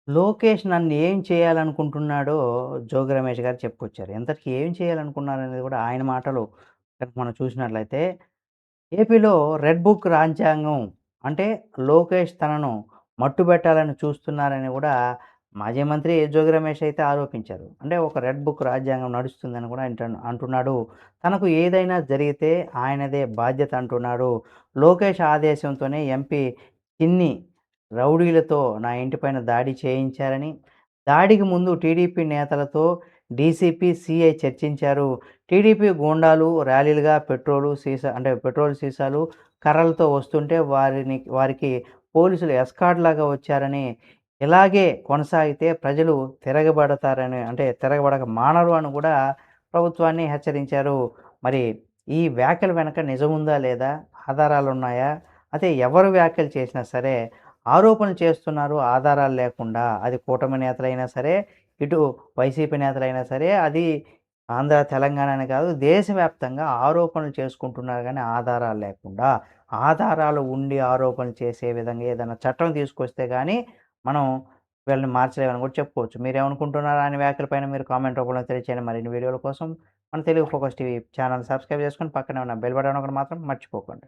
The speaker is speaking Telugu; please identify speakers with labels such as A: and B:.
A: లోకేష్ నన్ను ఏం చేయాలనుకుంటున్నాడో 'జోగి రమేష్' గారు చెప్పుకొచ్చారు. ఇంతకీ ఏం చేయాలనుకున్నారనేది కూడా ఆయన మాటలు కనుక మనం చూసినట్లయితే, ఏపీలో రెడ్ బుక్ రాజ్యాంగం అంటే లోకేష్ తనను మట్టుబెట్టాలని చూస్తున్నారని కూడా మాజీ మంత్రి 'జోగి రమేష్' అయితే ఆరోపించారు. అంటే ఒక రెడ్ బుక్ రాజ్యాంగం నడుస్తుందని కూడా అంటున్నాడు. తనకు ఏదైనా జరిగితే ఆయనదే బాధ్యత అంటున్నాడు. లోకేష్ ఆదేశంతోనే ఎంపీ చిన్ని రౌడీలతో నా ఇంటిపైన దాడి చేయించారని, దాడికి ముందు టీడీపీ నేతలతో డీసీపీ, సీఐ చర్చించారు. టీడీపీ గూండాలు ర్యాలీలుగా పెట్రోల్ సీసాలు, కర్రలతో వస్తుంటే వారికి పోలీసులు ఎస్కార్ట్‌లాగా వచ్చారని, ఇలాగే కొనసాగితే ప్రజలు తిరగబడక మానరు అని కూడా ప్రభుత్వాన్ని హెచ్చరించారు. మరి ఈ వ్యాఖ్యల వెనక నిజముందా లేదా? ఆధారాలున్నాయా? అయితే ఎవరు వ్యాఖ్యలు చేసినా సరే ఆరోపణలు చేస్తున్నారు ఆధారాలు లేకుండా. అది కూటమి నేతలైనా సరే, ఇటు వైసీపీ నేతలైనా సరే, అది ఆంధ్ర, తెలంగాణ అని కాదు దేశవ్యాప్తంగా ఆరోపణలు చేసుకుంటున్నారు గానీ ఆధారాలు లేకుండా. ఆధారాలు ఉండి ఆరోపణలు చేసే విధంగా ఏదైనా చట్టం తీసుకొస్తే గానీ మనం వీళ్ళని మార్చలేమని కూడా చెప్పుకోవచ్చు. మీరేమనుకుంటున్నారు ఆయన వ్యాఖ్యలపైన మీరు కామెంట్ రూపంలో తెలియచేయండి. మరిన్ని వీడియోల కోసం మన Telugu focus TV channel subscribe చేసుకొని పక్కనే ఉన్న బెల్ బటన్ నొక్కడం మాత్రం మర్చిపోకండి.